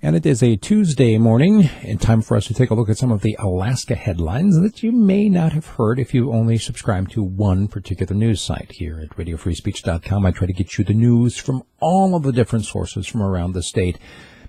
And it is a Tuesday morning, and time for us to take a look at some of the Alaska headlines that you may not have heard if you only subscribe to one particular news site. Here at radiofreespeech.com, I try to get you the news from all of the different sources from around the state,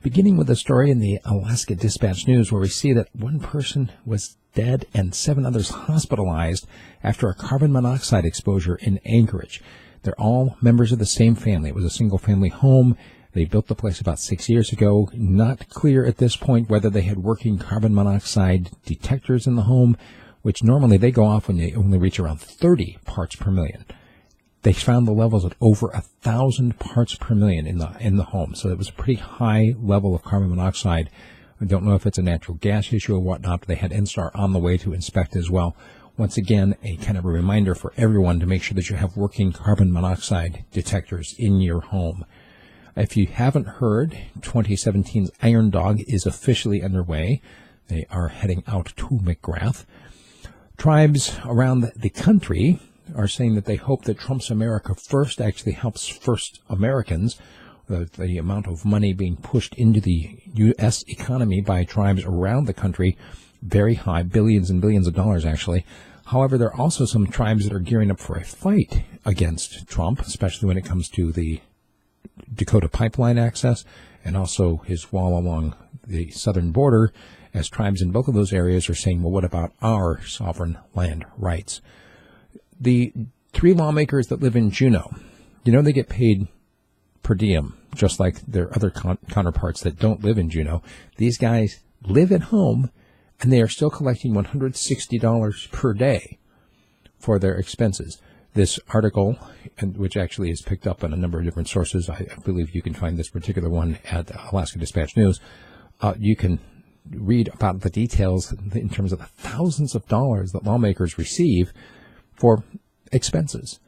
beginning with a story in the Alaska Dispatch News where we see that one person was dead and 7 others hospitalized after a carbon monoxide exposure in Anchorage. They're all members of the same family. It was a single-family home. They built the place about 6 years ago. Not clear at this point whether they had working carbon monoxide detectors in the home, which normally they go off when they only reach around 30 parts per million. They found the levels at over 1,000 parts per million in the home. So it was a pretty high level of carbon monoxide. I don't know if it's a natural gas issue or whatnot, but they had NSTAR on the way to inspect as well. Once again, a kind of a reminder for everyone to make sure that you have working carbon monoxide detectors in your home. If you haven't heard, 2017's Iron Dog is officially underway. They are heading out to McGrath. Tribes around the country are saying that they hope that Trump's America First actually helps first Americans. The amount of money being pushed into the U.S. economy by tribes around the country, very high, billions and billions of dollars actually. However, there are also some tribes that are gearing up for a fight against Trump, especially when it comes to the Dakota pipeline access and also his wall along the southern border, as tribes in both of those areas are saying, well, what about our sovereign land rights? The 3 lawmakers that live in Juneau, they get paid per diem, just like their other counterparts that don't live in Juneau. These guys live at home, and they are still collecting $160 per day for their expenses. This article, which actually is picked up on a number of different sources, I believe you can find this particular one at Alaska Dispatch News. You can read about the details in terms of the thousands of dollars that lawmakers receive for expenses.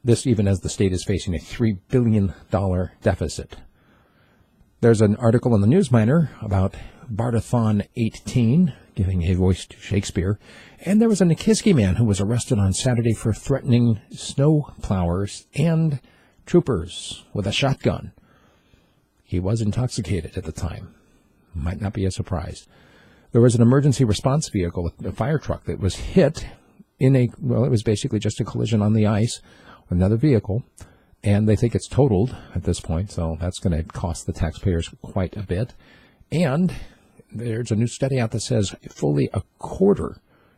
This even as the state is facing a $3 billion deficit. There's an article in the Newsminer about Bard-a-Thon XVIII, giving a voice to Shakespeare. And there was a Nikiski man who was arrested on Saturday for threatening snow plowers and troopers with a shotgun. He was intoxicated at the time. Might not be a surprise. There was an emergency response vehicle, a fire truck, that was hit it was basically just a collision on the ice with another vehicle. And they think it's totaled at this point, so that's going to cost the taxpayers quite a bit. And there's a new study out that says fully a quarter,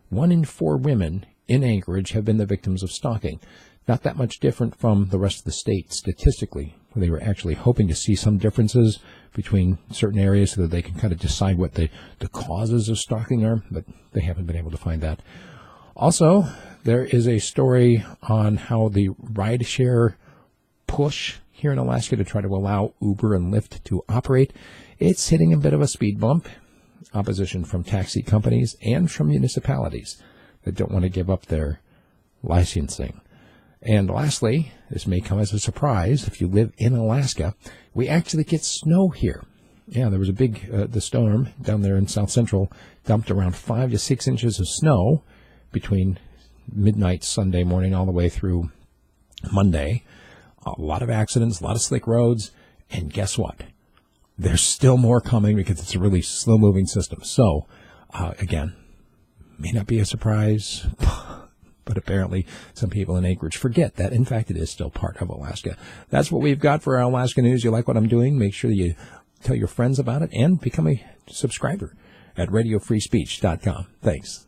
1 in 4 women in Anchorage have been the victims of stalking. Not that much different from the rest of the state statistically. They were actually hoping to see some differences between certain areas so that they can kind of decide what the causes of stalking are, but they haven't been able to find that. Also, there is a story on how the rideshare push here in Alaska to try to allow Uber and Lyft to operate, it's hitting a bit of a speed bump. Opposition from taxi companies and from municipalities that don't want to give up their licensing. And lastly, this may come as a surprise if you live in Alaska, we actually get snow here. Yeah, there was a big, the storm down there in Southcentral dumped around 5 to 6 inches of snow between midnight Sunday morning all the way through Monday. A lot of accidents, a lot of slick roads, and guess what? There's still more coming because it's a really slow-moving system. So, again, may not be a surprise, but apparently some people in Anchorage forget that, in fact, it is still part of Alaska. That's what we've got for our Alaska News. You like what I'm doing? Make sure you tell your friends about it and become a subscriber at radiofreespeech.com. Thanks.